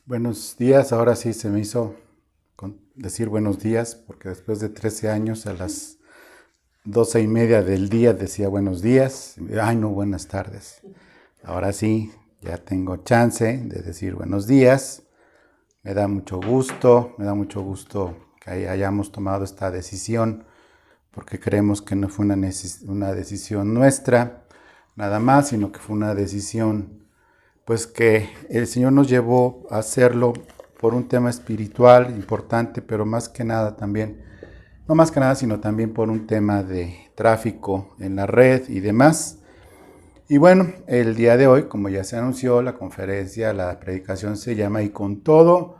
Buenos días, ahora sí se me hizo decir buenos días, porque después de 13 años a las 12:30 del día decía buenos días. Ay, no, buenas tardes. Ahora sí, ya tengo chance de decir buenos días. Me da mucho gusto que hayamos tomado esta decisión, porque creemos que no fue una decisión nuestra, nada más, sino que fue una decisión pues que el Señor nos llevó a hacerlo por un tema espiritual importante, pero más que nada también, no más que nada, sino también por un tema de tráfico en la red y demás. Y bueno, el día de hoy, como ya se anunció, la conferencia, la predicación se llama "Y con todo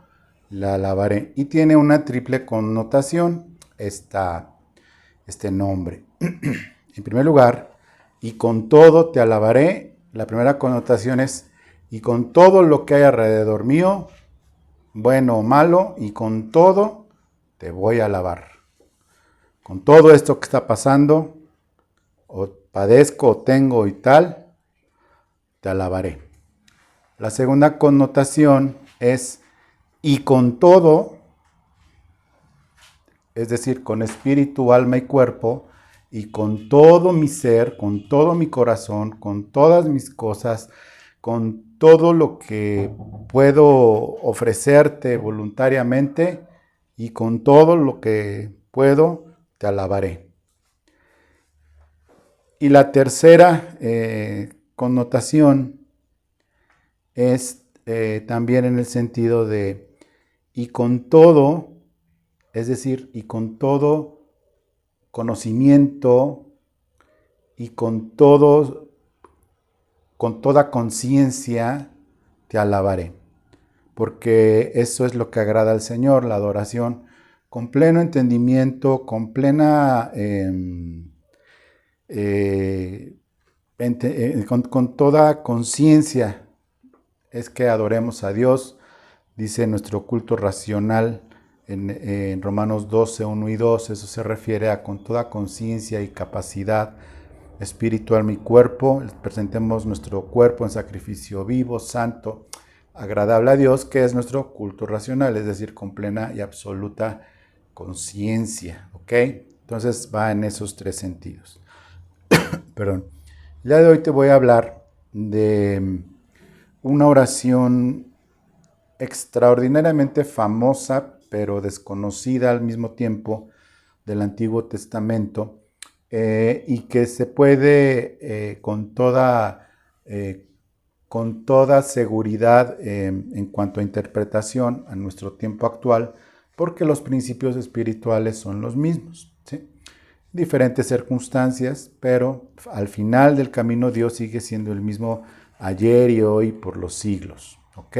la alabaré", y tiene una triple connotación este nombre. En primer lugar, "y con todo te alabaré", la primera connotación es "y con todo lo que hay alrededor mío, bueno o malo, y con todo te voy a alabar". Con todo esto que está pasando, o padezco, o tengo y tal, te alabaré. La segunda connotación es "y con todo", es decir, con espíritu, alma y cuerpo, y con todo mi ser, con todo mi corazón, con todas mis cosas, con todo lo que puedo ofrecerte voluntariamente, y con todo lo que puedo, te alabaré. Y la tercera connotación es también en el sentido de "y con todo", es decir, y con todo conocimiento y con toda conciencia te alabaré, porque eso es lo que agrada al Señor, la adoración con pleno entendimiento, con plena con toda conciencia es que adoremos a Dios. Dice nuestro culto racional en Romanos 12, 1 y 2, eso se refiere a con toda conciencia y capacidad espiritual mi cuerpo, presentemos nuestro cuerpo en sacrificio vivo, santo, agradable a Dios, que es nuestro culto racional, es decir, con plena y absoluta conciencia, ¿ok? Entonces va en esos tres sentidos. Perdón. El día de hoy te voy a hablar de una oración extraordinariamente famosa, pero desconocida al mismo tiempo, del Antiguo Testamento, y que se puede con toda seguridad en cuanto a interpretación a nuestro tiempo actual, porque los principios espirituales son los mismos, ¿sí? Diferentes circunstancias, pero al final del camino Dios sigue siendo el mismo ayer y hoy por los siglos, ¿ok?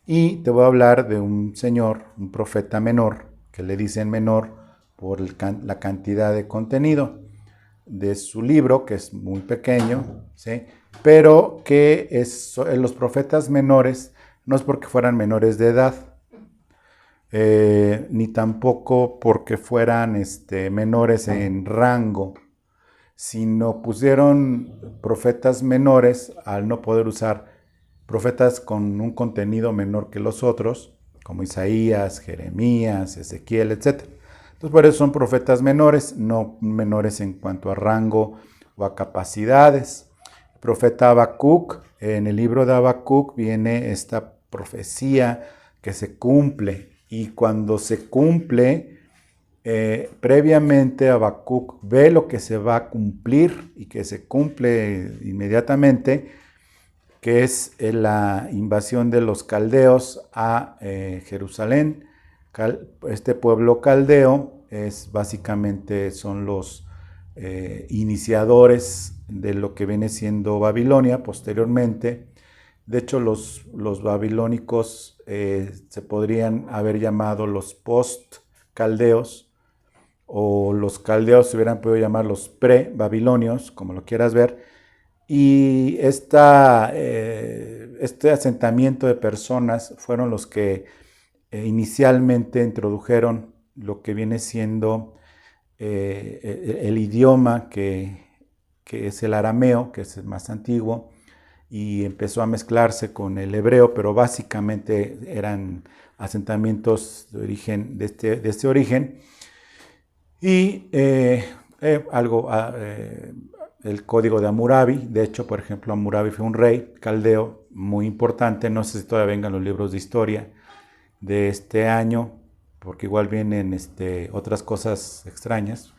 Y te voy a hablar de un señor, un profeta menor, que le dicen menor por la cantidad de contenido de su libro, que es muy pequeño, ¿sí? Pero que los profetas menores no es porque fueran menores de edad, ni tampoco porque fueran menores en rango, sino pusieron profetas menores al no poder usar profetas con un contenido menor que los otros, como Isaías, Jeremías, Ezequiel, etc. Entonces, por eso son profetas menores, no menores en cuanto a rango o a capacidades. El profeta Habacuc, en el libro de Habacuc viene esta profecía que se cumple, y cuando se cumple, previamente Habacuc ve lo que se va a cumplir y que se cumple inmediatamente, que es la invasión de los caldeos a Jerusalén. Este pueblo caldeo básicamente son los iniciadores de lo que viene siendo Babilonia posteriormente. De hecho, los babilónicos se podrían haber llamado los post-caldeos, o los caldeos se hubieran podido llamar los pre-babilonios, como lo quieras ver. Y este asentamiento de personas fueron los que inicialmente introdujeron lo que viene siendo el idioma que es el arameo, que es el más antiguo, y empezó a mezclarse con el hebreo, pero básicamente eran asentamientos de este origen. Y el código de Hammurabi, de hecho, por ejemplo, Hammurabi fue un rey caldeo muy importante, no sé si todavía vengan los libros de historia de este año, porque igual vienen otras cosas extrañas,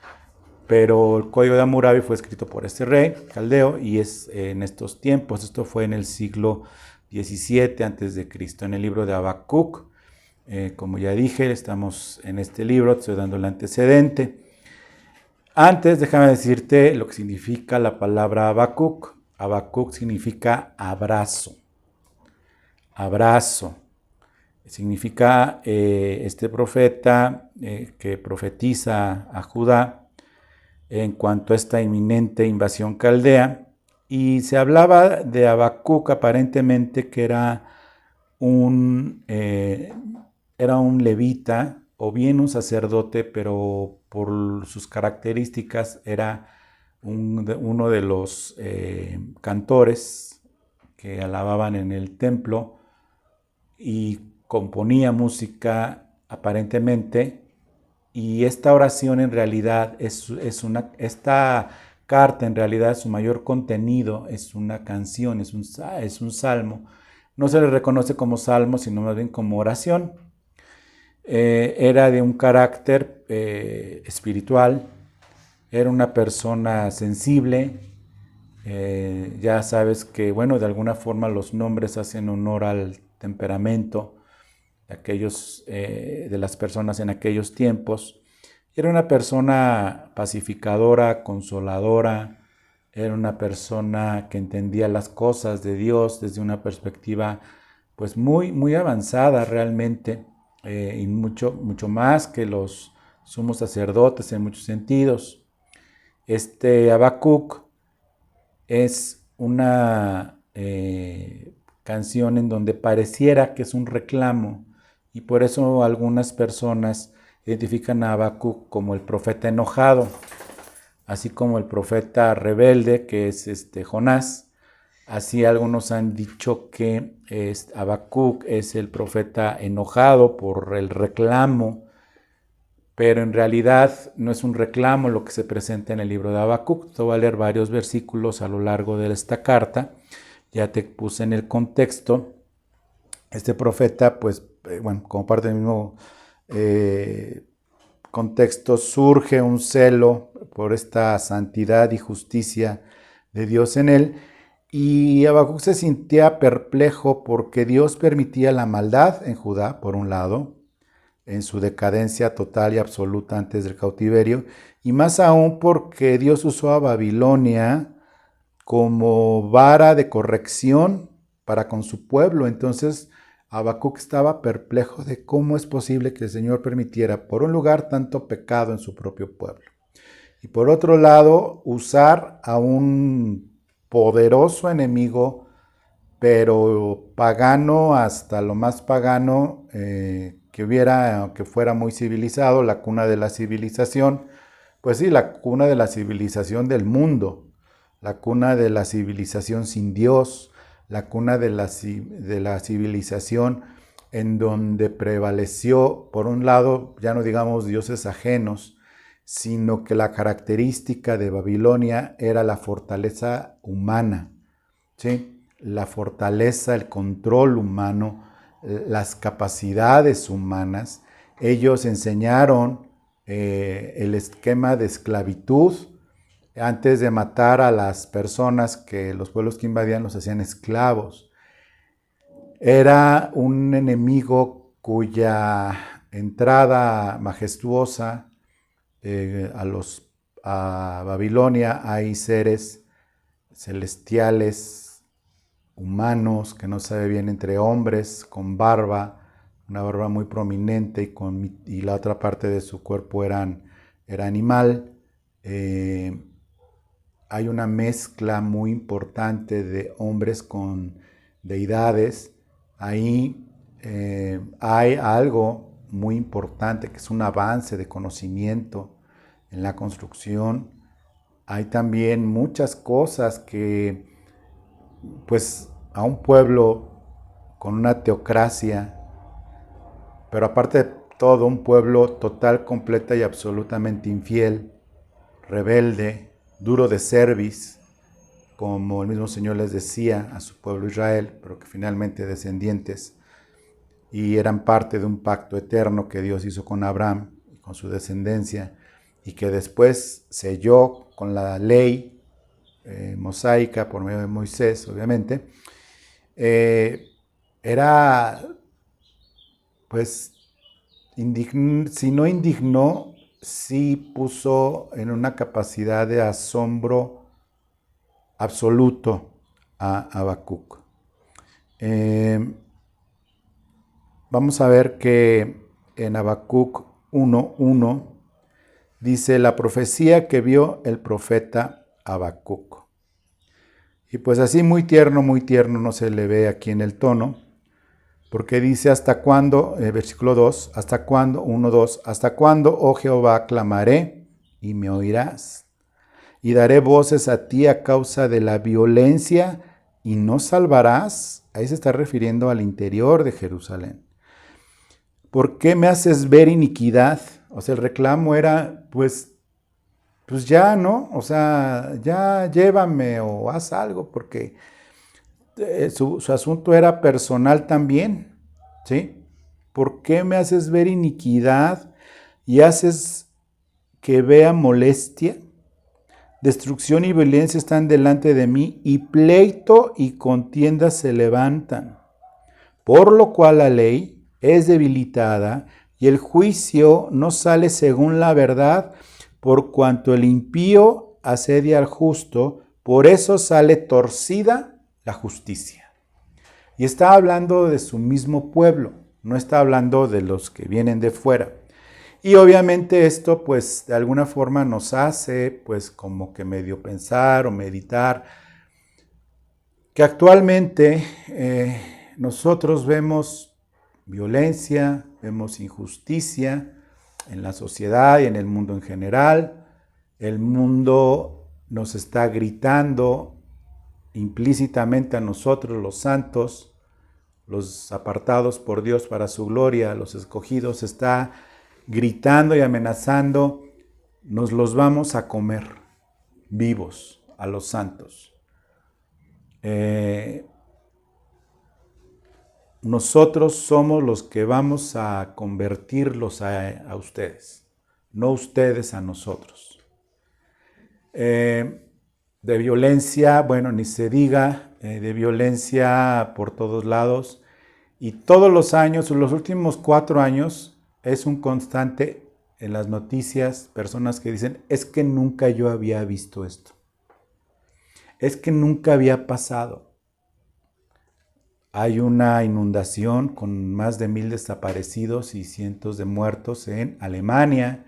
pero el código de Hammurabi fue escrito por este rey caldeo y es en estos tiempos, esto fue en el siglo XVII antes de Cristo, en el libro de Habacuc. Como ya dije, estamos en este libro, te estoy dando el antecedente. Antes, déjame decirte lo que significa la palabra Habacuc. Habacuc significa abrazo. Abrazo. Significa este profeta que profetiza a Judá en cuanto a esta inminente invasión caldea. Y se hablaba de Habacuc aparentemente que era un levita o bien un sacerdote, pero por sus características era uno de los cantores que alababan en el templo y componía música aparentemente, y esta oración en realidad esta carta en realidad su mayor contenido es una canción, es un salmo. No se le reconoce como salmo, sino más bien como oración. Era de un carácter espiritual, era una persona sensible. Ya sabes que, bueno, de alguna forma los nombres hacen honor al temperamento de las personas en aquellos tiempos. Era una persona pacificadora, consoladora, era una persona que entendía las cosas de Dios desde una perspectiva pues muy, muy avanzada realmente, y mucho más que los sumos sacerdotes en muchos sentidos. Habacuc es una canción en donde pareciera que es un reclamo, y por eso algunas personas identifican a Habacuc como el profeta enojado, así como el profeta rebelde, que es Jonás. Así algunos han dicho que Habacuc es el profeta enojado por el reclamo, pero en realidad no es un reclamo lo que se presenta en el libro de Habacuc. Te voy a leer varios versículos a lo largo de esta carta. Ya te puse en el contexto. Este profeta, pues, bueno, como parte del mismo contexto, surge un celo por esta santidad y justicia de Dios en él. Y Habacuc se sentía perplejo porque Dios permitía la maldad en Judá, por un lado, en su decadencia total y absoluta antes del cautiverio, y más aún porque Dios usó a Babilonia como vara de corrección para con su pueblo. Entonces Habacuc estaba perplejo de cómo es posible que el Señor permitiera, por un lugar, tanto pecado en su propio pueblo, y por otro lado, usar a un poderoso enemigo, pero pagano hasta lo más pagano que fuera muy civilizado, la cuna de la civilización, pues sí, la cuna de la civilización del mundo, la cuna de la civilización sin Dios, la cuna de la civilización en donde prevaleció, por un lado, ya no digamos dioses ajenos, sino que la característica de Babilonia era la fortaleza humana, ¿sí? La fortaleza, el control humano, las capacidades humanas. Ellos enseñaron el esquema de esclavitud. Antes de matar a las personas, que los pueblos que invadían los hacían esclavos. Era un enemigo cuya entrada majestuosa a Babilonia hay seres celestiales, humanos, que no se ve bien, entre hombres, con barba, una barba muy prominente, y la otra parte de su cuerpo era animal. Hay una mezcla muy importante de hombres con deidades. Ahí hay algo muy importante que es un avance de conocimiento en la construcción. Hay también muchas cosas que pues a un pueblo con una teocracia, pero aparte de todo, un pueblo total, completa y absolutamente infiel, rebelde, duro de cerviz, como el mismo Señor les decía a su pueblo Israel, pero que finalmente descendientes y eran parte de un pacto eterno que Dios hizo con Abraham y con su descendencia, y que después selló con la ley mosaica por medio de Moisés, obviamente. Era, pues, si no indignó, sí puso en una capacidad de asombro absoluto a Habacuc. Vamos a ver que en Habacuc 1:1 dice la profecía que vio el profeta Habacuc. Y pues así muy tierno, no se le ve aquí en el tono, porque dice hasta cuándo, versículo 2, hasta cuándo, 1:2, hasta cuándo, oh Jehová, clamaré y me oirás. Y daré voces a ti a causa de la violencia y no salvarás. Ahí se está refiriendo al interior de Jerusalén. ¿Por qué me haces ver iniquidad? O sea, el reclamo era, pues ya, ¿no? O sea, ya llévame o haz algo, porque su asunto era personal también, ¿sí? ¿Por qué me haces ver iniquidad y haces que vea molestia? Destrucción y violencia están delante de mí, y pleito y contienda se levantan. Por lo cual la ley es debilitada y el juicio no sale según la verdad, por cuanto el impío asedia al justo, por eso sale torcida la justicia. Y está hablando de su mismo pueblo, no está hablando de los que vienen de fuera. Y obviamente esto pues de alguna forma nos hace pues como que medio pensar o meditar que actualmente nosotros vemos violencia, vemos injusticia en la sociedad y en el mundo en general. El mundo nos está gritando implícitamente a nosotros, los santos, los apartados por Dios para su gloria, los escogidos, está gritando y amenazando, nos los vamos a comer vivos a los santos. Nosotros somos los que vamos a convertirlos a ustedes, no ustedes a nosotros. De violencia, bueno, ni se diga, de violencia por todos lados. Y todos los años, los últimos 4 años, es un constante en las noticias, personas que dicen, es que nunca yo había visto esto. Es que nunca había pasado. Hay una inundación con más de 1,000 desaparecidos y cientos de muertos en Alemania,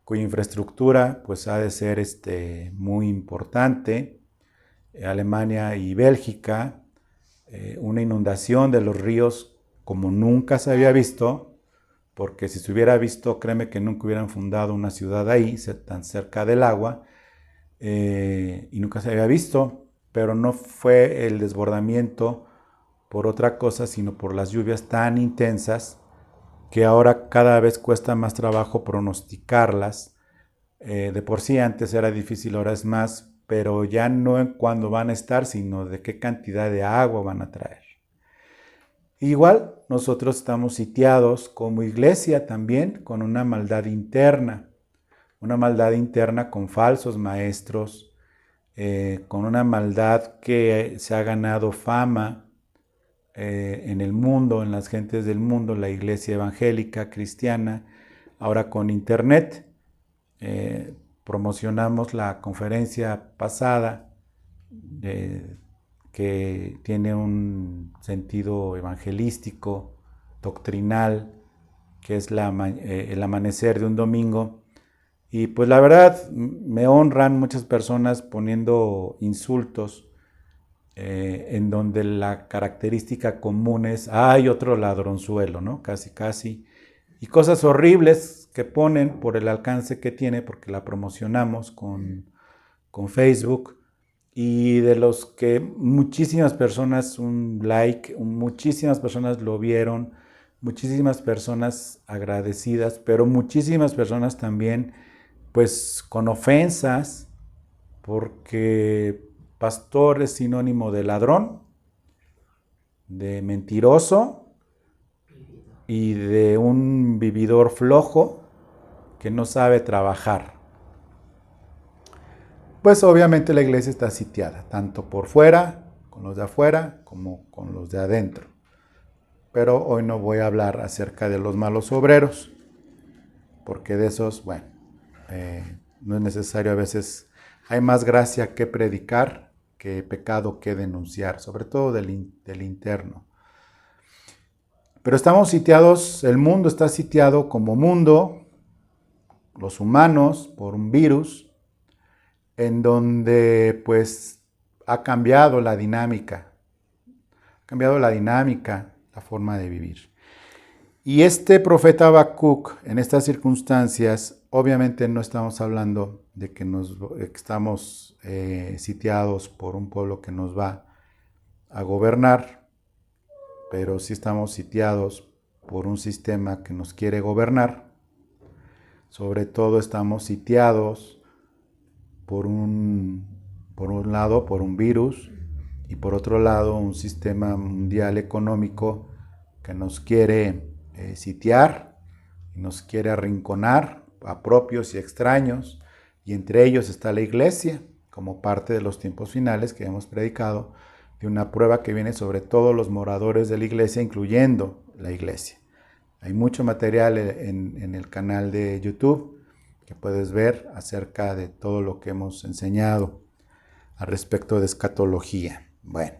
cuya infraestructura pues ha de ser muy importante. Alemania y Bélgica, una inundación de los ríos como nunca se había visto, porque si se hubiera visto, créeme que nunca hubieran fundado una ciudad ahí, tan cerca del agua, y nunca se había visto, pero no fue el desbordamiento por otra cosa, sino por las lluvias tan intensas que ahora cada vez cuesta más trabajo pronosticarlas. De por sí antes era difícil, ahora es más, pero ya no en cuándo van a estar, sino de qué cantidad de agua van a traer. Igual nosotros estamos sitiados como iglesia también con una maldad interna con falsos maestros, con una maldad que se ha ganado fama en el mundo, en las gentes del mundo, la iglesia evangélica, cristiana, ahora con internet. Promocionamos la conferencia pasada que tiene un sentido evangelístico, doctrinal, que es el amanecer de un domingo. Y pues la verdad me honran muchas personas poniendo insultos en donde la característica común es, ¡ay, otro ladronzuelo!, ¿no? Casi, casi. Y cosas horribles que ponen por el alcance que tiene, porque la promocionamos con Facebook. y de los que muchísimas personas un like, muchísimas personas lo vieron, muchísimas personas agradecidas, pero muchísimas personas también pues con ofensas, porque pastor es sinónimo de ladrón, de mentiroso y de un vividor flojo que no sabe trabajar. Pues obviamente la iglesia está sitiada, tanto por fuera, con los de afuera, como con los de adentro. Pero hoy no voy a hablar acerca de los malos obreros, porque de esos, bueno, no es necesario a veces, hay más gracia que predicar que pecado que denunciar, sobre todo del interno. Pero estamos sitiados, el mundo está sitiado como mundo, los humanos, por un virus, en donde pues ha cambiado la dinámica, la forma de vivir. Y este profeta Habacuc, en estas circunstancias, obviamente no estamos hablando de que estamos sitiados por un pueblo que nos va a gobernar, pero sí estamos sitiados por un sistema que nos quiere gobernar. Sobre todo estamos sitiados por un lado, por un virus, y por otro lado, un sistema mundial económico que nos quiere sitiar, nos quiere arrinconar a propios y extraños, y entre ellos está la iglesia, como parte de los tiempos finales que hemos predicado, de una prueba que viene sobre todos los moradores de la iglesia, incluyendo la iglesia. Hay mucho material en el canal de YouTube que puedes ver acerca de todo lo que hemos enseñado al respecto de escatología. Bueno,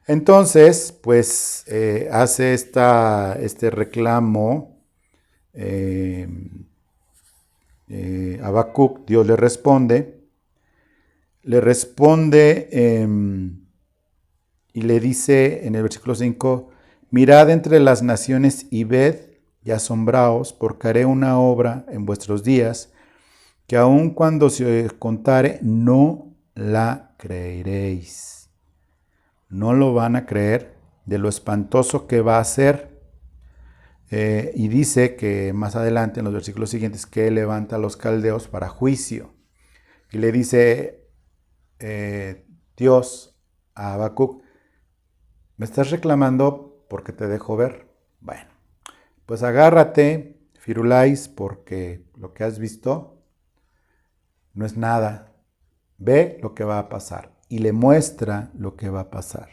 entonces, pues hace este reclamo Habacuc, Dios le responde y le dice en el versículo 5, mirad entre las naciones y ved y asombraos, porque haré una obra en vuestros días, que aun cuando se contare, no la creeréis. No lo van a creer de lo espantoso que va a ser. Y dice que más adelante, en los versículos siguientes, que él levanta a los caldeos para juicio. Y le dice Dios a Habacuc, ¿me estás reclamando porque te dejo ver? Bueno, pues agárrate, Firulais, porque lo que has visto no es nada. Ve lo que va a pasar y le muestra lo que va a pasar.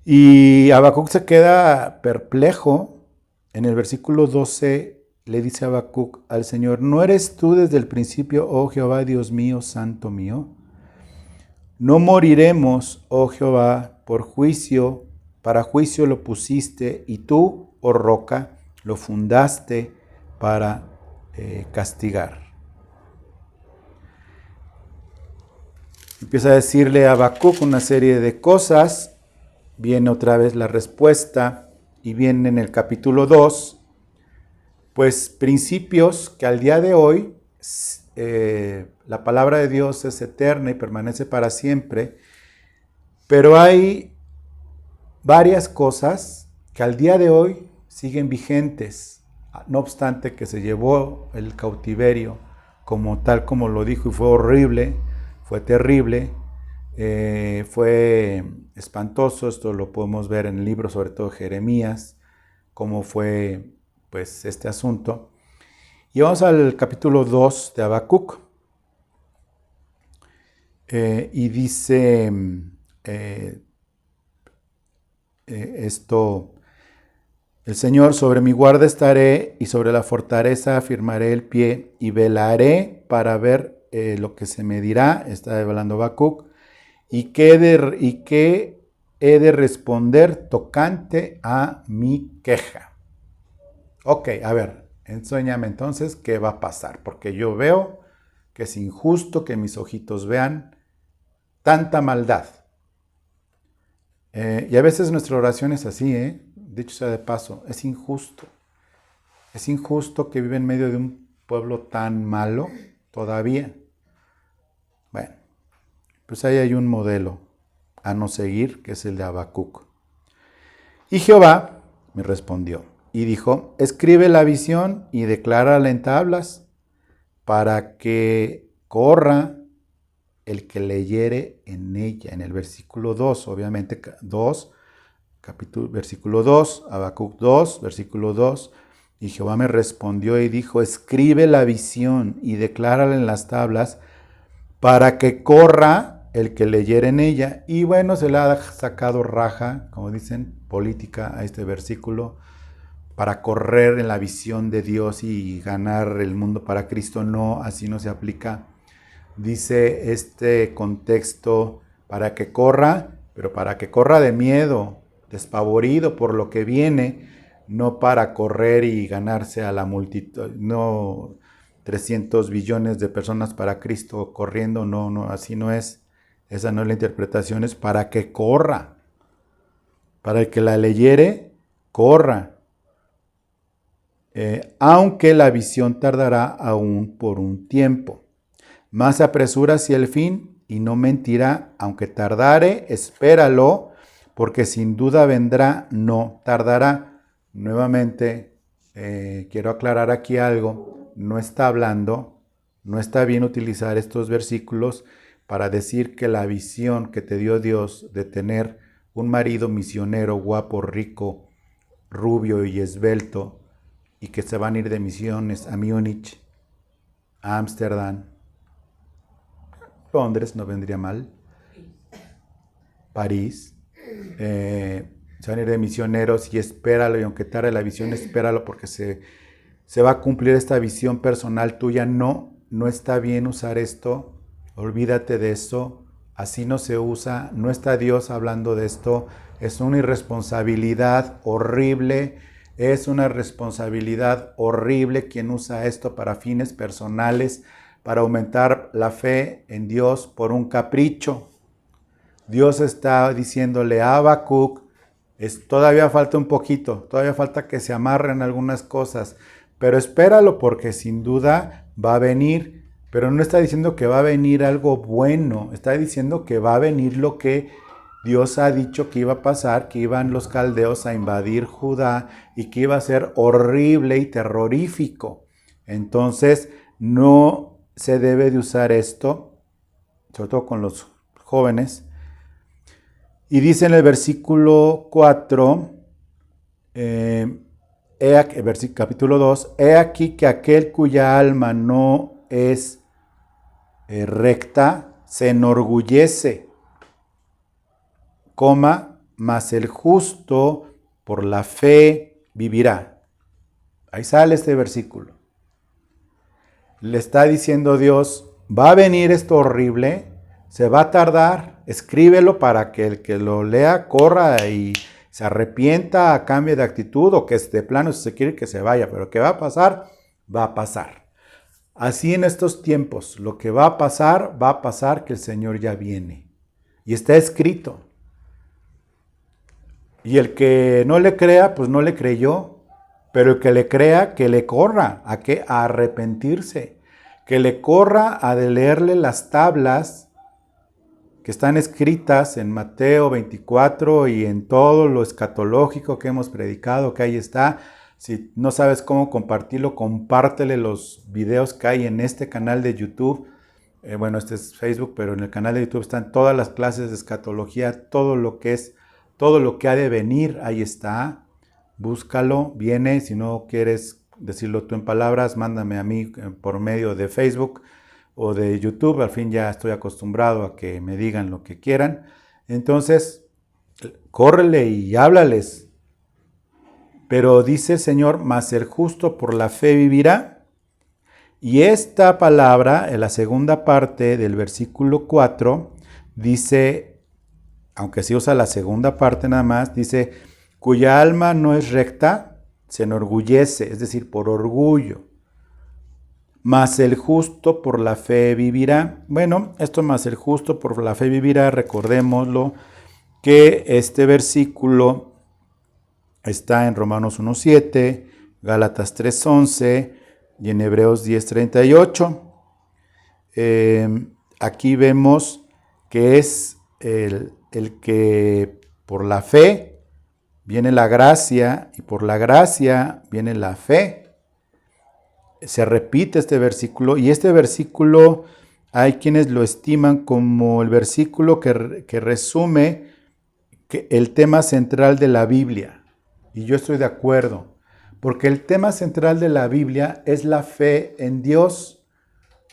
Y Habacuc se queda perplejo. En el versículo 12 le dice Habacuc al Señor, ¿no eres tú desde el principio, oh Jehová, Dios mío, santo mío? No moriremos, oh Jehová, por juicio, para juicio lo pusiste, y tú, oh roca, lo fundaste para castigar. Empieza a decirle a Habacuc una serie de cosas, viene otra vez la respuesta, y viene en el capítulo 2, pues principios que al día de hoy la palabra de Dios es eterna y permanece para siempre, pero hay varias cosas que al día de hoy siguen vigentes, no obstante que se llevó el cautiverio como tal como lo dijo, y fue horrible, fue terrible, fue espantoso. Esto lo podemos ver en el libro, sobre todo Jeremías, cómo fue pues este asunto. Y vamos al capítulo 2 de Habacuc. Y dice esto, el Señor, sobre mi guarda estaré y sobre la fortaleza afirmaré el pie y velaré para ver lo que se me dirá, está hablando Habacuc, y qué he de responder tocante a mi queja. Ok, a ver, enséñame entonces qué va a pasar, porque yo veo que es injusto que mis ojitos vean tanta maldad. Y a veces nuestra oración es así, dicho sea de paso, es injusto. Es injusto que vive en medio de un pueblo tan malo todavía. Bueno, Pues ahí hay un modelo a no seguir, que es el de Habacuc. Y Jehová me respondió y dijo, escribe la visión y declárala en tablas para que corra el que leyere en ella. En el versículo 2, obviamente 2, versículo 2, Habacuc 2, versículo 2. Y Jehová me respondió y dijo, escribe la visión y declárala en las tablas para que corra el que leyere en ella. Y bueno, se le ha sacado raja, como dicen, política a este versículo, para correr en la visión de Dios y ganar el mundo para Cristo. No, así no se aplica. Dice este contexto, para que corra, pero para que corra de miedo, despavorido por lo que viene, no para correr y ganarse a la multitud, no 300 billones de personas para Cristo corriendo, no, así no es. Esa no es la interpretación, es para que corra. Para el que la leyere, corra. Aunque la visión tardará aún por un tiempo. Mas se apresura hacia el fin y no mentirá, aunque tardare, espéralo, porque sin duda vendrá, no tardará. Nuevamente, quiero aclarar aquí algo, no está bien utilizar estos versículos para decir que la visión que te dio Dios de tener un marido misionero, guapo, rico, rubio y esbelto, y que se van a ir de misiones a Múnich, a Ámsterdam, Londres no vendría mal, París, se van a ir de misioneros y espéralo, y aunque tarde la visión, espéralo porque se va a cumplir esta visión personal tuya. No está bien usar esto, olvídate de eso, así no se usa, no está Dios hablando de esto, es una irresponsabilidad horrible, quien usa esto para fines personales, para aumentar la fe en Dios por un capricho. Dios está diciéndole a Habacuc, todavía falta un poquito, todavía falta que se amarren algunas cosas, pero espéralo porque sin duda va a venir, pero no está diciendo que va a venir algo bueno, está diciendo que va a venir lo que Dios ha dicho que iba a pasar, que iban los caldeos a invadir Judá y que iba a ser horrible y terrorífico. Entonces, no se debe de usar esto, sobre todo con los jóvenes. Y dice en el versículo 4, capítulo 2, he aquí que aquel cuya alma no es recta se enorgullece, mas el justo por la fe vivirá. Ahí sale este versículo. Le está diciendo Dios, va a venir esto horrible, se va a tardar, escríbelo para que el que lo lea corra y se arrepienta, cambie de actitud, o que de plano si se quiere que se vaya, pero que va a pasar, va a pasar. Así en estos tiempos, lo que va a pasar que el Señor ya viene. Y está escrito. Y el que no le crea, pues no le creyó. Pero el que le crea, que le corra. ¿A qué? A arrepentirse. Que le corra a leerle las tablas que están escritas en Mateo 24 y en todo lo escatológico que hemos predicado, que ahí está. Si no sabes cómo compartirlo, compártele los videos que hay en este canal de YouTube. Bueno, este es Facebook, pero en el canal de YouTube están todas las clases de escatología, todo lo que ha de venir, ahí está. Búscalo, viene. Si no quieres decirlo tú en palabras, mándame a mí por medio de Facebook o de YouTube. Al fin ya estoy acostumbrado a que me digan lo que quieran. Entonces, córrele y háblales. Pero dice el Señor, mas el justo por la fe vivirá. Y esta palabra, en la segunda parte del versículo 4, dice, aunque sí usa la segunda parte nada más, dice, cuya alma no es recta, se enorgullece, es decir, por orgullo. Mas el justo por la fe vivirá. Bueno, esto más el justo por la fe vivirá, recordémoslo, que este versículo está en Romanos 1:7, Gálatas 3:11 y en Hebreos 10:38. Aquí vemos que es el que por la fe viene la gracia y por la gracia viene la fe. Se repite este versículo y este versículo hay quienes lo estiman como el versículo que resume el tema central de la Biblia. Y yo estoy de acuerdo, porque el tema central de la Biblia es la fe en Dios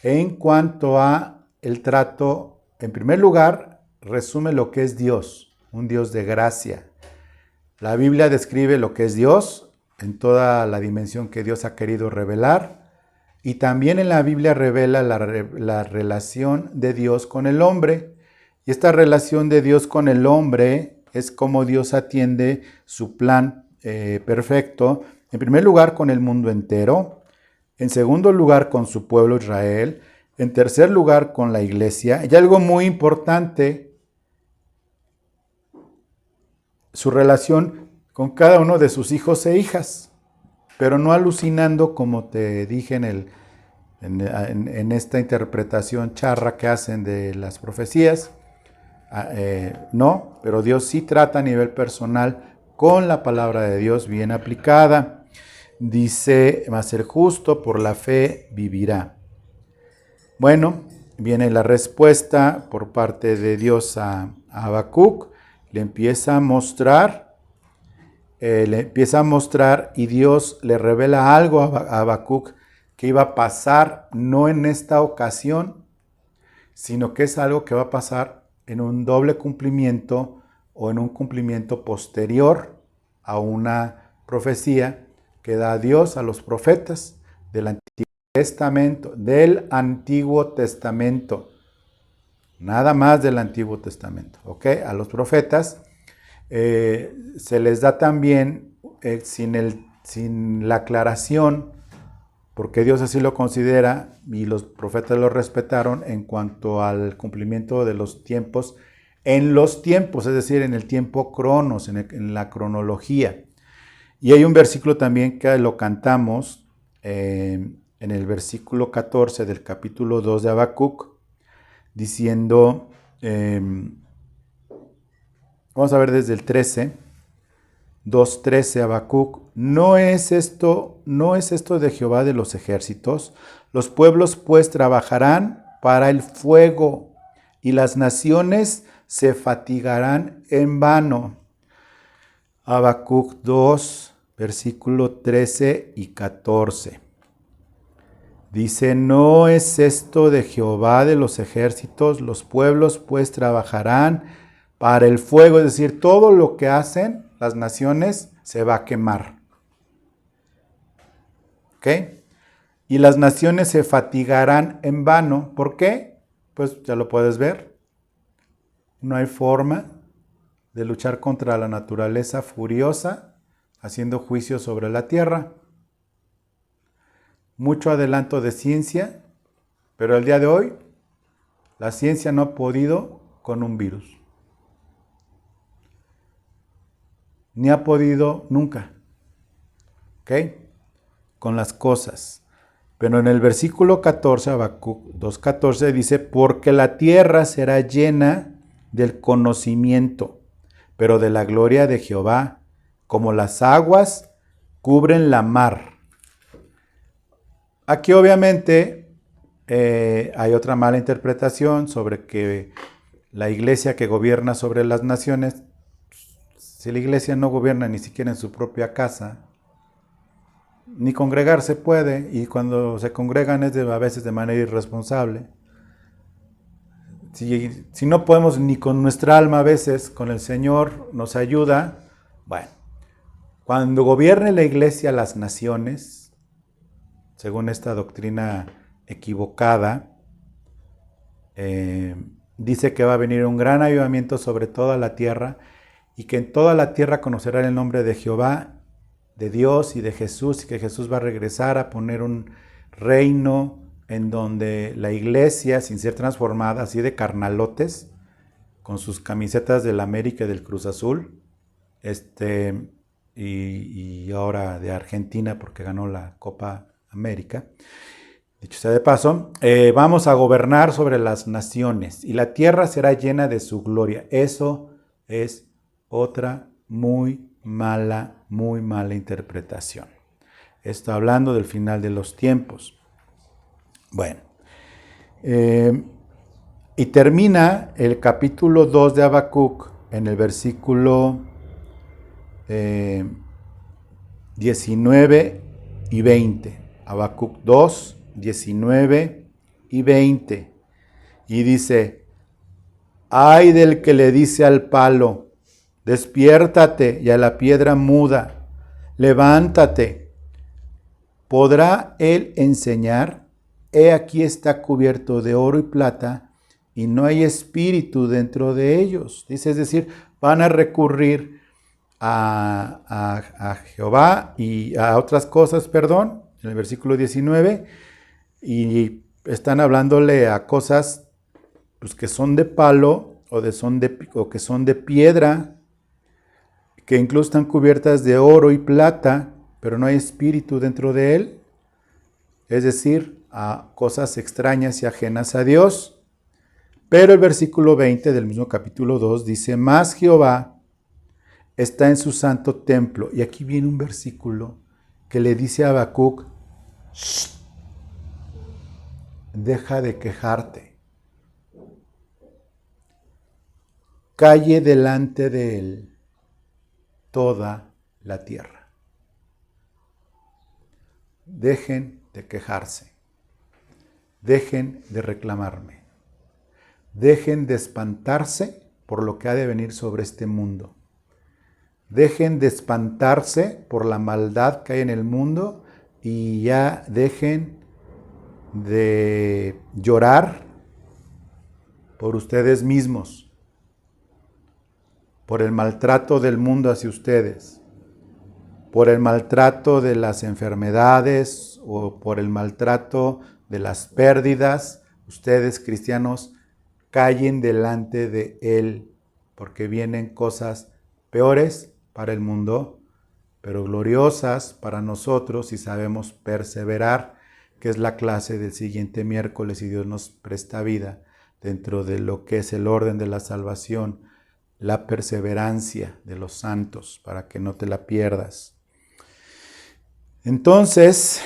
en cuanto a el trato. En primer lugar, resume lo que es Dios, un Dios de gracia. La Biblia describe lo que es Dios en toda la dimensión que Dios ha querido revelar, y también en la Biblia revela la relación de Dios con el hombre. Y esta relación de Dios con el hombre es como Dios atiende su plan perfecto, en primer lugar con el mundo entero, en segundo lugar con su pueblo Israel, en tercer lugar con la iglesia, y algo muy importante, su relación con cada uno de sus hijos e hijas, pero no alucinando como te dije en esta interpretación charra que hacen de las profecías. No, pero Dios sí trata a nivel personal con la palabra de Dios bien aplicada. Dice, mas el justo por la fe vivirá. Bueno, viene la respuesta por parte de Dios a Habacuc, le empieza a mostrar y Dios le revela algo a Habacuc que iba a pasar no en esta ocasión, sino que es algo que va a pasar en un doble cumplimiento o en un cumplimiento posterior a una profecía que da Dios a los profetas del Antiguo Testamento, nada más del Antiguo Testamento, ¿ok? A los profetas se les da también sin la aclaración, porque Dios así lo considera y los profetas lo respetaron en cuanto al cumplimiento de los tiempos, en los tiempos, es decir, en el tiempo cronos, en la cronología. Y hay un versículo también que lo cantamos en el versículo 14 del capítulo 2 de Habacuc, diciendo, vamos a ver desde el 13, 2:13 Habacuc, ¿no es esto de Jehová de los ejércitos? Los pueblos pues trabajarán para el fuego y las naciones se fatigarán en vano. Habacuc 2, versículo 13 y 14. Dice, ¿no es esto de Jehová de los ejércitos? Los pueblos pues trabajarán para el fuego, es decir, todo lo que hacen las naciones se va a quemar. ¿Ok? Y las naciones se fatigarán en vano. ¿Por qué? Pues ya lo puedes ver. No hay forma de luchar contra la naturaleza furiosa haciendo juicio sobre la tierra. Mucho adelanto de ciencia, pero al día de hoy la ciencia no ha podido con un virus. Ni ha podido nunca. ¿Ok? Con las cosas. Pero en el versículo 14, Habacuc 2:14 dice, porque la tierra será llena del conocimiento, pero de la gloria de Jehová, como las aguas cubren la mar. Aquí obviamente hay otra mala interpretación sobre que la iglesia que gobierna sobre las naciones, si la iglesia no gobierna ni siquiera en su propia casa, ni congregarse puede, y cuando se congregan es a veces de manera irresponsable. Si no podemos ni con nuestra alma a veces, con el Señor nos ayuda. Bueno, cuando gobierne la iglesia las naciones, según esta doctrina equivocada, dice que va a venir un gran avivamiento sobre toda la tierra y que en toda la tierra conocerán el nombre de Jehová, de Dios y de Jesús, y que Jesús va a regresar a poner un reino en donde la iglesia, sin ser transformada, así de carnalotes, con sus camisetas del América y del Cruz Azul, y ahora de Argentina porque ganó la Copa América, Dicho sea de paso, vamos a gobernar sobre las naciones y la tierra será llena de su gloria. Eso es otra muy mala interpretación. Está hablando del final de los tiempos. Bueno, y termina el capítulo 2 de Habacuc en el versículo 19 y 20. Habacuc 2, 19 y 20. Y dice, ay del que le dice al palo, despiértate, y a la piedra muda, levántate. ¿Podrá él enseñar? He aquí está cubierto de oro y plata, y no hay espíritu dentro de ellos. Dice, es decir, van a recurrir a Jehová y a otras cosas, perdón, en el versículo 19, y están hablándole a cosas pues, que son de palo o que son de piedra, que incluso están cubiertas de oro y plata, pero no hay espíritu dentro de él, es decir, a cosas extrañas y ajenas a Dios. Pero el versículo 20 del mismo capítulo 2 dice, más Jehová está en su santo templo. Y aquí viene un versículo que le dice a Habacuc, deja de quejarte. Calle delante de él toda la tierra. Dejen de quejarse. Dejen de reclamarme. Dejen de espantarse por lo que ha de venir sobre este mundo. Dejen de espantarse por la maldad que hay en el mundo y ya dejen de llorar por ustedes mismos, por el maltrato del mundo hacia ustedes, por el maltrato de las enfermedades o por el maltrato de las pérdidas. Ustedes, cristianos, callen delante de Él, porque vienen cosas peores para el mundo, pero gloriosas para nosotros si sabemos perseverar, que es la clase del siguiente miércoles, si Dios nos presta vida, dentro de lo que es el orden de la salvación, la perseverancia de los santos, para que no te la pierdas. Entonces,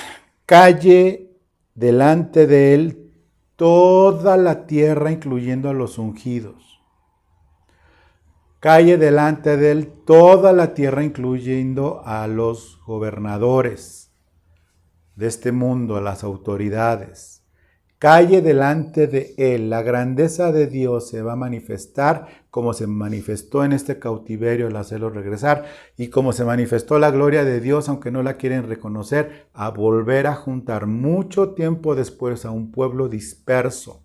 calle delante de Él toda la tierra, incluyendo a los ungidos. Calle delante de Él toda la tierra, incluyendo a los gobernadores de este mundo, a las autoridades. Calle delante de Él. La grandeza de Dios se va a manifestar como se manifestó en este cautiverio al hacerlo regresar y como se manifestó la gloria de Dios, aunque no la quieren reconocer, a volver a juntar mucho tiempo después a un pueblo disperso,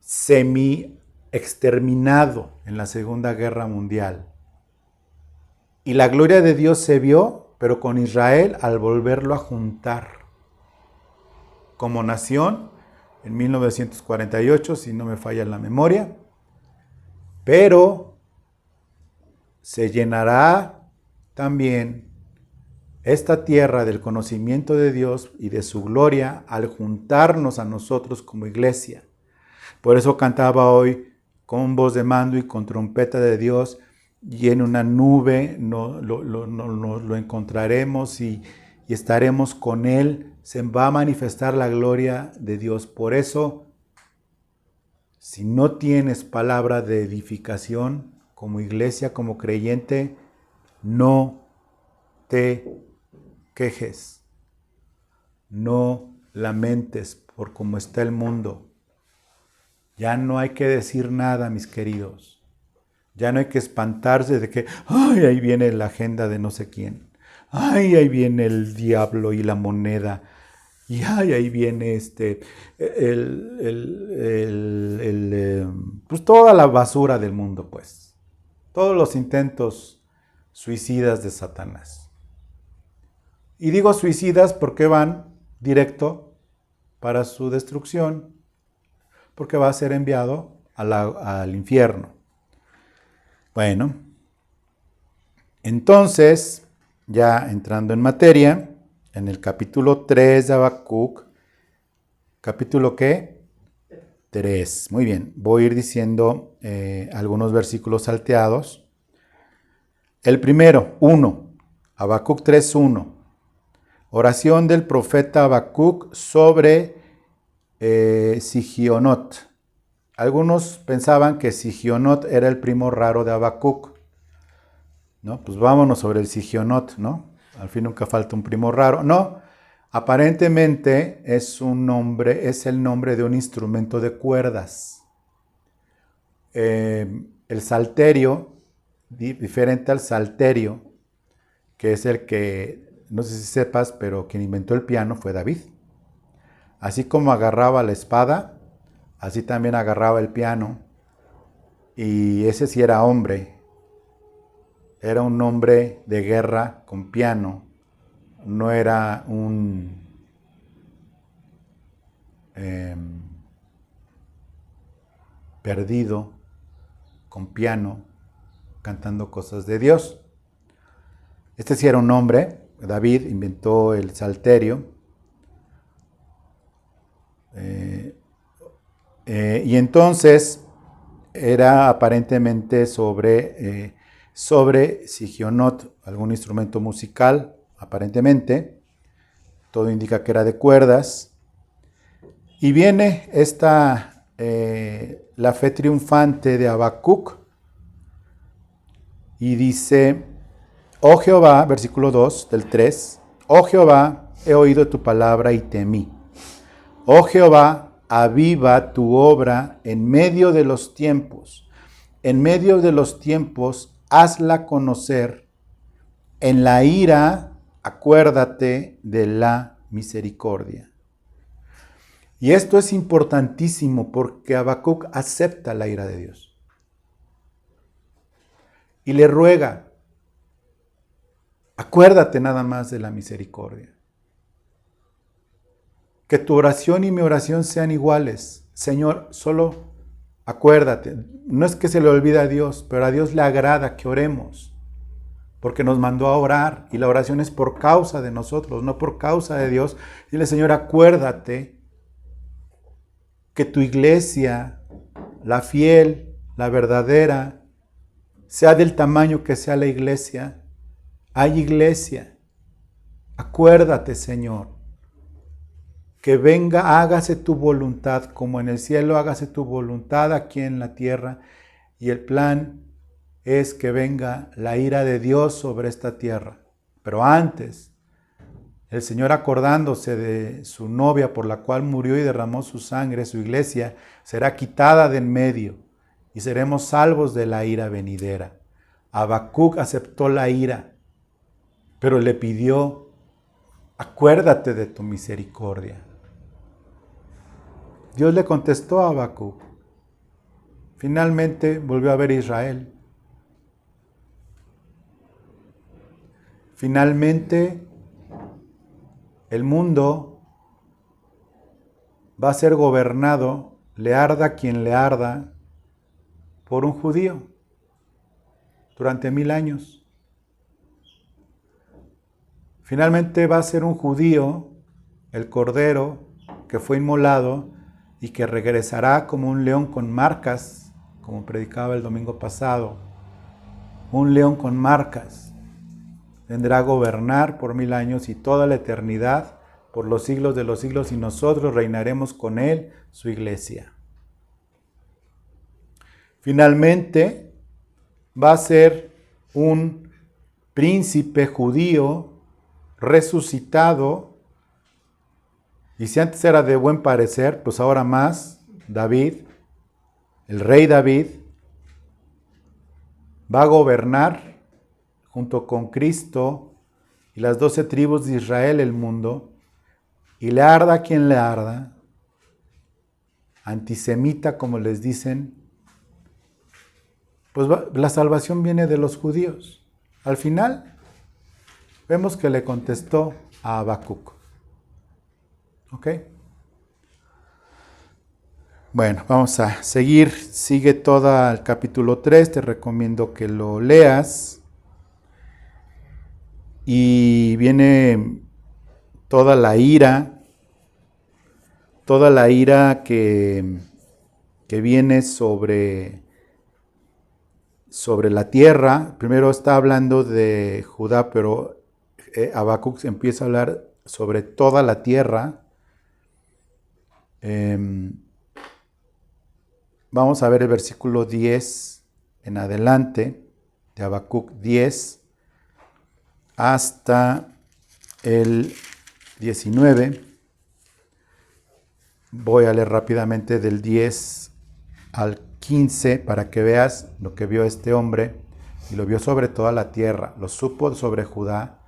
semi-exterminado en la Segunda Guerra Mundial. Y la gloria de Dios se vio, pero con Israel al volverlo a juntar como nación en 1948, si no me falla la memoria, pero se llenará también esta tierra del conocimiento de Dios y de su gloria al juntarnos a nosotros como iglesia. Por eso cantaba hoy con voz de mando y con trompeta de Dios, y en una nube lo encontraremos y estaremos con Él. Se va a manifestar la gloria de Dios. Por eso, si no tienes palabra de edificación como iglesia, como creyente, no te quejes. No lamentes por cómo está el mundo. Ya no hay que decir nada, mis queridos. Ya no hay que espantarse de que, ay, ahí viene la agenda de no sé quién. Ay, ahí viene el diablo y la moneda. Y ay, ahí viene pues toda la basura del mundo, pues. Todos los intentos suicidas de Satanás. Y digo suicidas porque van directo para su destrucción, porque va a ser enviado al infierno. Bueno, entonces, ya entrando en materia, en el capítulo 3 de Habacuc, Capítulo ¿qué? 3. Muy bien, voy a ir diciendo algunos versículos salteados. El primero, 1. Habacuc 3:1. Oración del profeta Habacuc sobre Sigionot. Algunos pensaban que Sigionot era el primo raro de Habacuc, ¿no? Pues vámonos sobre el Sigionot, ¿no? Al fin nunca falta un primo raro. No, aparentemente es el nombre de un instrumento de cuerdas. El salterio, diferente al salterio, que es el que, no sé si sepas, pero quien inventó el piano fue David. Así como agarraba la espada, así también agarraba el piano. Y ese sí era hombre. Era un hombre de guerra con piano. No era un perdido con piano cantando cosas de Dios. Este sí era un hombre. David inventó el salterio. Y entonces era aparentemente sobre Sigionot, algún instrumento musical, aparentemente. Todo indica que era de cuerdas. Y viene la fe triunfante de Habacuc, y dice, oh Jehová, versículo 2 del 3, oh Jehová, he oído tu palabra y temí. Oh Jehová, aviva tu obra en medio de los tiempos. En medio de los tiempos, hazla conocer. En la ira, acuérdate de la misericordia. Y esto es importantísimo porque Habacuc acepta la ira de Dios. Y le ruega, acuérdate nada más de la misericordia. Que tu oración y mi oración sean iguales. Señor, solo acuérdate. No es que se le olvide a Dios, pero a Dios le agrada que oremos. Porque nos mandó a orar. Y la oración es por causa de nosotros, no por causa de Dios. Dile, Señor, acuérdate que tu iglesia, la fiel, la verdadera, sea del tamaño que sea la iglesia. Hay iglesia. Acuérdate, Señor. Que venga, hágase tu voluntad, como en el cielo, hágase tu voluntad aquí en la tierra. Y el plan es que venga la ira de Dios sobre esta tierra. Pero antes, el Señor, acordándose de su novia por la cual murió y derramó su sangre, su iglesia será quitada de en medio y seremos salvos de la ira venidera. Habacuc aceptó la ira, pero le pidió, acuérdate de tu misericordia. Dios le contestó a Habacuc. Finalmente volvió a ver a Israel. Finalmente el mundo va a ser gobernado, le arda quien le arda, por un judío durante 1000 años. Finalmente va a ser un judío, el Cordero, que fue inmolado y que regresará como un león con marcas, como predicaba el domingo pasado. Un león con marcas. Vendrá a gobernar por 1000 años y toda la eternidad, por los siglos de los siglos, y nosotros reinaremos con él, su iglesia. Finalmente, va a ser un príncipe judío resucitado. Y si antes era de buen parecer, pues ahora más, David, el rey David, va a gobernar junto con Cristo y las 12 tribus de Israel el mundo, y le arda quien le arda, antisemita como les dicen, pues la salvación viene de los judíos. Al final, vemos que le contestó a Habacuc. ¿Ok? Bueno, vamos a seguir. Sigue todo el capítulo 3. Te recomiendo que lo leas. Y viene toda la ira toda la ira que viene sobre la tierra. Primero está hablando de Judá, pero Habacuc empieza a hablar sobre toda la tierra. Vamos a ver el versículo 10 en adelante, de Habacuc 10 hasta el 19. Voy a leer rápidamente del 10 al 15 para que veas lo que vio este hombre, y lo vio sobre toda la tierra. Lo supo sobre Judá,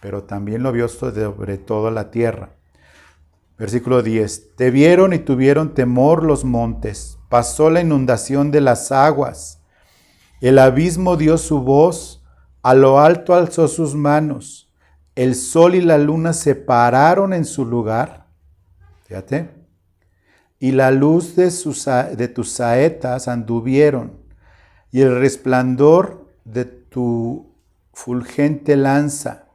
pero también lo vio sobre toda la tierra. Versículo 10. Te vieron y tuvieron temor los montes. Pasó la inundación de las aguas. El abismo dio su voz. A lo alto alzó sus manos. El sol y la luna se pararon en su lugar. Fíjate. Y la luz de tus saetas anduvieron. Y el resplandor de tu fulgente lanza.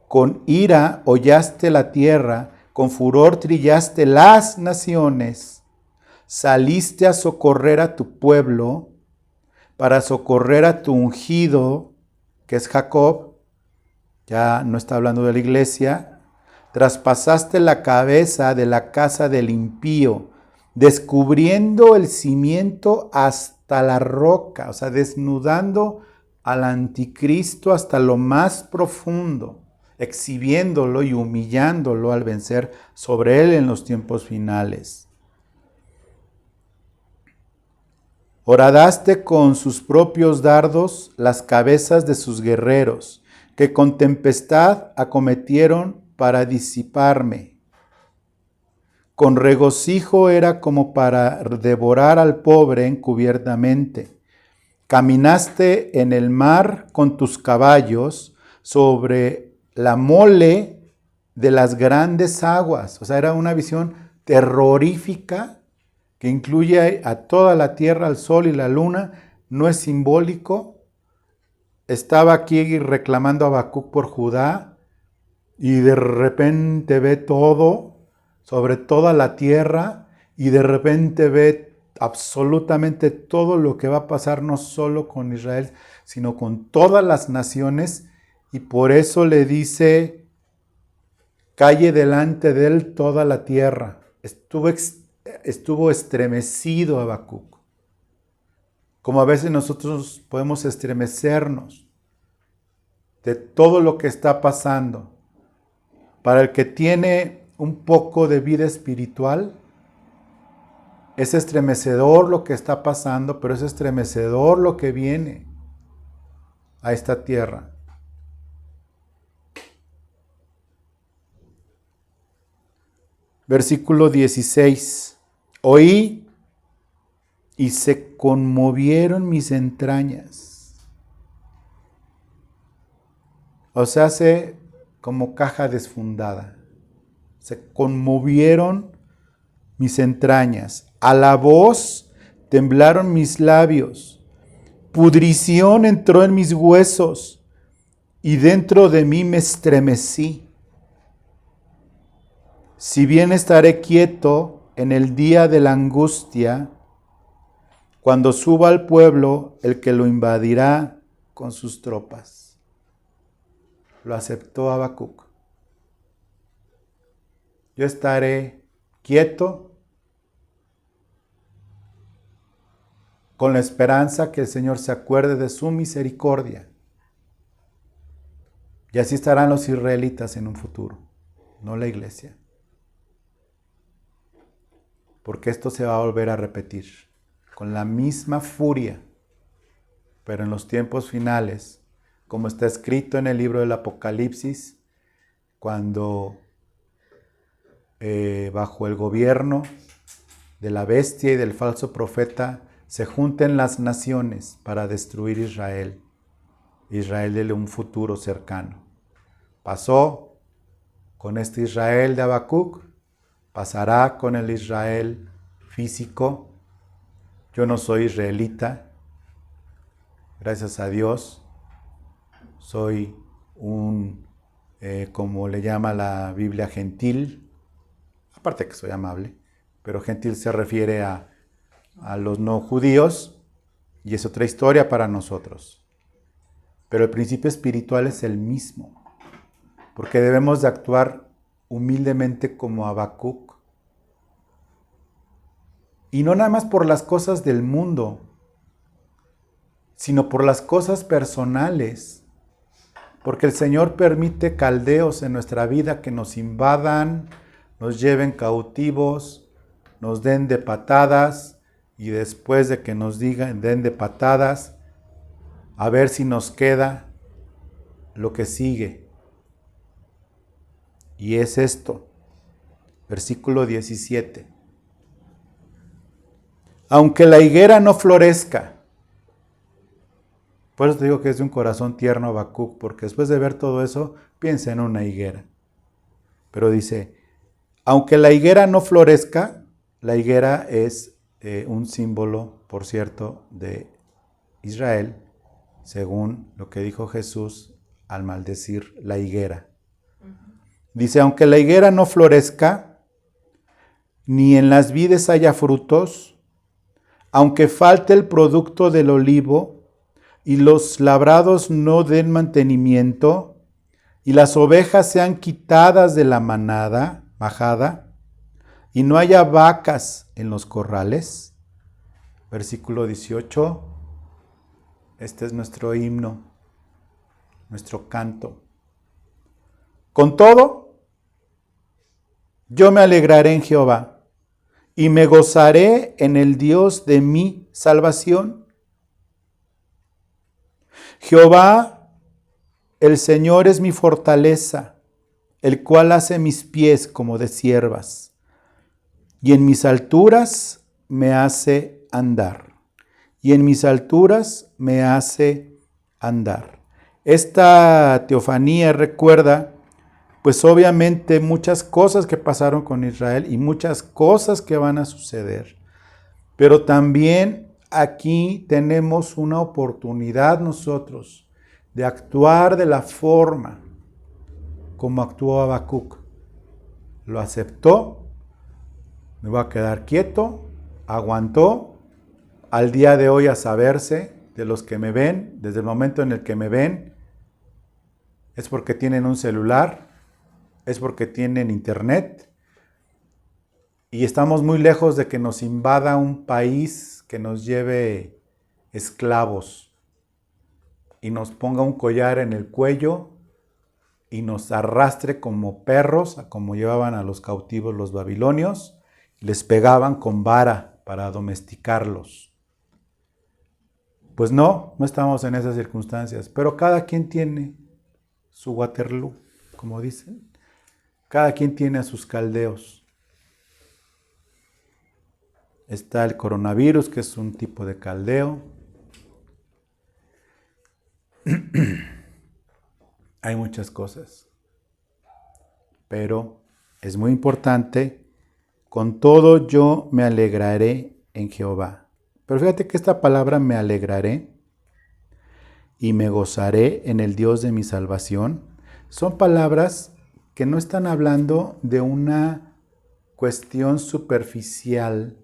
Con ira hollaste la tierra. Con furor trillaste las naciones, saliste a socorrer a tu pueblo, para socorrer a tu ungido, que es Jacob. Ya no está hablando de la iglesia. Traspasaste la cabeza de la casa del impío, descubriendo el cimiento hasta la roca, o sea, desnudando al anticristo hasta lo más profundo, exhibiéndolo y humillándolo al vencer sobre él en los tiempos finales. Horadaste con sus propios dardos las cabezas de sus guerreros, que con tempestad acometieron para disiparme. Con regocijo era como para devorar al pobre encubiertamente. Caminaste en el mar con tus caballos sobre la mole de las grandes aguas. O sea, era una visión terrorífica que incluye a toda la tierra, al sol y la luna. No es simbólico. Estaba aquí reclamando a Habacuc por Judá y de repente ve todo sobre toda la tierra y de repente ve absolutamente todo lo que va a pasar no solo con Israel, sino con todas las naciones, y por eso le dice: calle delante de él toda la tierra. Estuvo estremecido Habacuc, como a veces nosotros podemos estremecernos de todo lo que está pasando. Para el que tiene un poco de vida espiritual, es estremecedor lo que está pasando, pero es estremecedor lo que viene a esta tierra. Versículo 16. Oí y se conmovieron mis entrañas. O sea, hace como caja desfundada. Se conmovieron mis entrañas. A la voz temblaron mis labios. Pudrición entró en mis huesos y dentro de mí me estremecí. Si bien estaré quieto en el día de la angustia, cuando suba al pueblo el que lo invadirá con sus tropas. Lo aceptó Habacuc. Yo estaré quieto con la esperanza que el Señor se acuerde de su misericordia. Y así estarán los israelitas en un futuro, no la iglesia. Porque esto se va a volver a repetir con la misma furia, pero en los tiempos finales, como está escrito en el libro del Apocalipsis, cuando bajo el gobierno de la bestia y del falso profeta se junten las naciones para destruir Israel de un futuro cercano. Pasó con este Israel de Habacuc, pasará con el Israel físico. Yo no soy israelita, gracias a Dios. Soy como le llama la Biblia, gentil. Aparte que soy amable, pero gentil se refiere a los no judíos, y es otra historia para nosotros. Pero el principio espiritual es el mismo, porque debemos de actuar humildemente como Habacuc. Y no nada más por las cosas del mundo, sino por las cosas personales. Porque el Señor permite caldeos en nuestra vida que nos invadan, nos lleven cautivos, nos den de patadas, y después de que nos den de patadas, a ver si nos queda lo que sigue. Y es esto, versículo 17. Aunque la higuera no florezca. Por eso te digo que es de un corazón tierno Habacuc, porque después de ver todo eso, piensa en una higuera. Pero dice, aunque la higuera no florezca, la higuera es un símbolo, por cierto, de Israel, según lo que dijo Jesús al maldecir la higuera. Dice, aunque la higuera no florezca, ni en las vides haya frutos, aunque falte el producto del olivo, y los labrados no den mantenimiento, y las ovejas sean quitadas de la majada, y no haya vacas en los corrales. Versículo 18. Este es nuestro himno, nuestro canto. Con todo, yo me alegraré en Jehová, y me gozaré en el Dios de mi salvación. Jehová, el Señor es mi fortaleza, el cual hace mis pies como de ciervas, y en mis alturas me hace andar. Y en mis alturas me hace andar. Esta teofanía recuerda, pues obviamente muchas cosas que pasaron con Israel y muchas cosas que van a suceder. Pero también aquí tenemos una oportunidad nosotros de actuar de la forma como actuó Habacuc. Lo aceptó, me voy a quedar quieto, aguantó. Al día de hoy, a saberse de los que me ven, desde el momento en el que me ven, es porque tienen un celular, es porque tienen internet, y estamos muy lejos de que nos invada un país que nos lleve esclavos y nos ponga un collar en el cuello y nos arrastre como perros, como llevaban a los cautivos los babilonios, les pegaban con vara para domesticarlos. Pues no estamos en esas circunstancias, pero cada quien tiene su Waterloo, como dicen. Cada quien tiene a sus caldeos. Está el coronavirus, que es un tipo de caldeo. Hay muchas cosas, pero es muy importante, con todo yo me alegraré en Jehová. Pero fíjate que esta palabra me alegraré y me gozaré en el Dios de mi salvación son palabras que no están hablando de una cuestión superficial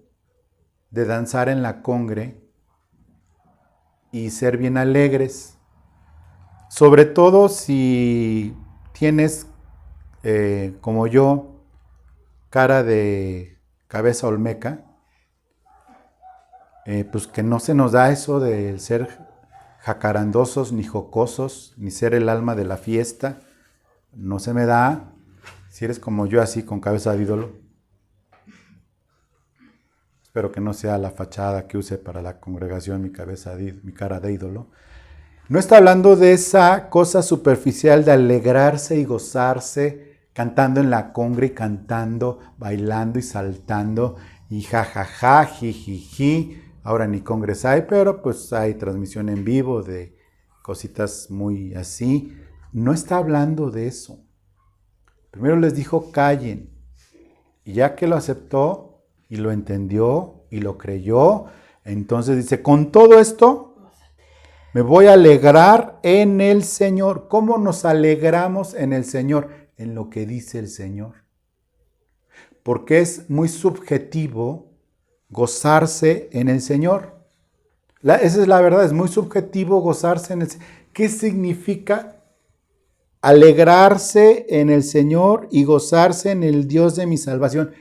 de danzar en la congre y ser bien alegres. Sobre todo si tienes, como yo, cara de cabeza olmeca, pues que no se nos da eso de ser jacarandosos, ni jocosos, ni ser el alma de la fiesta. No se me da. Si eres como yo, así, con cabeza de ídolo. Espero que no sea la fachada que use para la congregación mi cara de ídolo. No está hablando de esa cosa superficial de alegrarse y gozarse, cantando en la congre y cantando, bailando y saltando, y jajaja, jijiji. Ahora ni congres hay, pero pues hay transmisión en vivo de cositas muy así. No está hablando de eso. Primero les dijo callen. Y ya que lo aceptó y lo entendió y lo creyó, entonces dice, con todo esto me voy a alegrar en el Señor. ¿Cómo nos alegramos en el Señor? En lo que dice el Señor. porque es muy subjetivo gozarse en el Señor. Esa es la verdad, es muy subjetivo gozarse en el Señor. ¿Qué significa alegrarse en el Señor y gozarse en el Dios de mi salvación?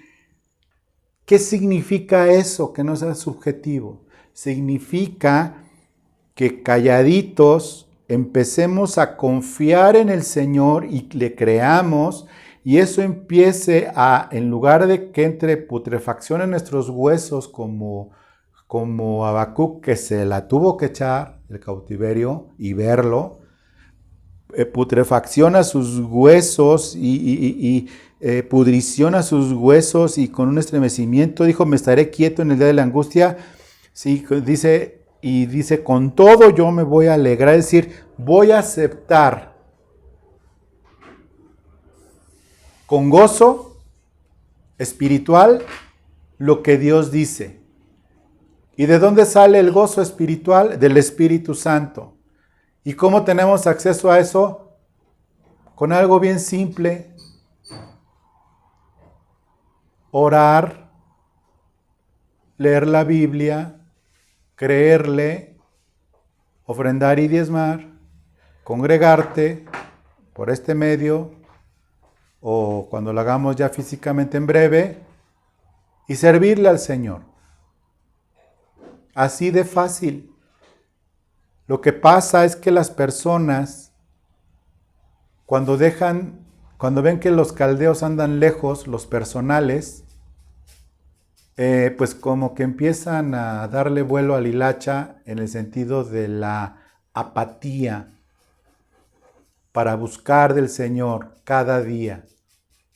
¿Qué significa eso, que no sea subjetivo? Significa que calladitos empecemos a confiar en el Señor y le creamos, y eso empiece a, en lugar de que entre putrefacción en nuestros huesos como Habacuc, que se la tuvo que echar el cautiverio y verlo, putrefacción a sus huesos y pudrición a sus huesos, y con un estremecimiento dijo, me estaré quieto en el día de la angustia. Sí, dice, con todo yo me voy a alegrar, es decir, voy a aceptar con gozo espiritual lo que Dios dice. ¿Y de dónde sale el gozo espiritual? Del Espíritu Santo. ¿Y cómo tenemos acceso a eso? Con algo bien simple: orar, leer la Biblia, creerle, ofrendar y diezmar, congregarte por este medio, o cuando lo hagamos ya físicamente en breve, y servirle al Señor. Así de fácil. Lo que pasa es que las personas, cuando ven que los caldeos andan lejos, los personales, pues como que empiezan a darle vuelo a la hilacha en el sentido de la apatía para buscar del Señor cada día,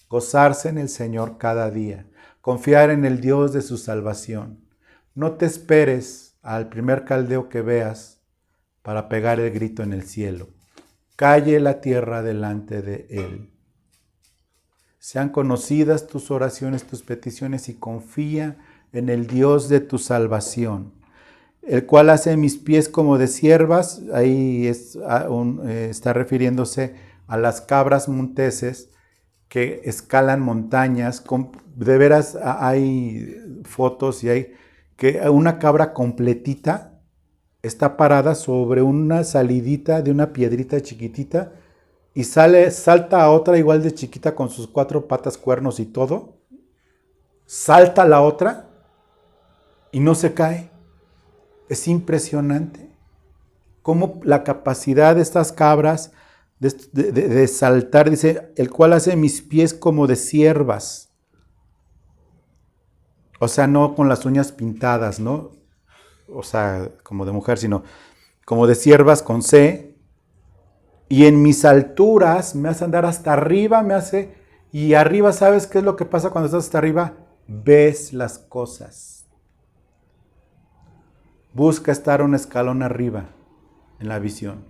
gozarse en el Señor cada día, confiar en el Dios de su salvación. No te esperes al primer caldeo que veas para pegar el grito en el cielo. Calle la tierra delante de Él. Sean conocidas tus oraciones, tus peticiones, y confía en el Dios de tu salvación, el cual hace mis pies como de ciervas. Ahí está refiriéndose a las cabras monteses que escalan montañas. De veras hay fotos y hay que una cabra completita está parada sobre una salidita de una piedrita chiquitita y salta a otra igual de chiquita con sus 4 patas, cuernos y todo. Salta la otra y no se cae. Es impresionante cómo la capacidad de estas cabras de saltar, dice, el cual hace mis pies como de ciervas. O sea, no con las uñas pintadas, ¿no? O sea, como de mujer, sino como de ciervas con C. Y en mis alturas me hace andar hasta arriba, y arriba, ¿sabes qué es lo que pasa cuando estás hasta arriba? Ves las cosas. Busca estar un escalón arriba en la visión.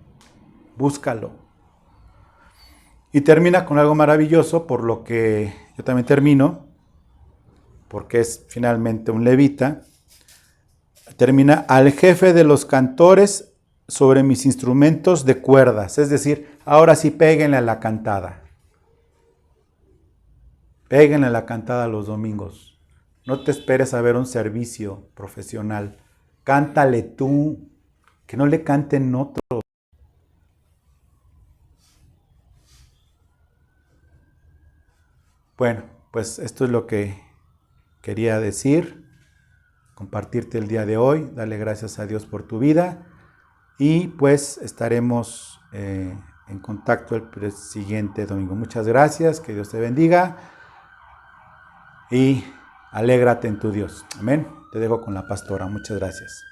Búscalo. Y termina con algo maravilloso, por lo que yo también termino, porque es finalmente un levita. Termina: al jefe de los cantores sobre mis instrumentos de cuerdas. Es decir, ahora sí péguenle a la cantada. Péguenle a la cantada los domingos. No te esperes a ver un servicio profesional. Cántale tú, que no le canten otros. Bueno, pues esto es lo que quería decir, compartirte el día de hoy. Dale gracias a Dios por tu vida. Y pues estaremos en contacto el siguiente domingo. Muchas gracias, que Dios te bendiga y alégrate en tu Dios. Amén. Te dejo con la pastora. Muchas gracias.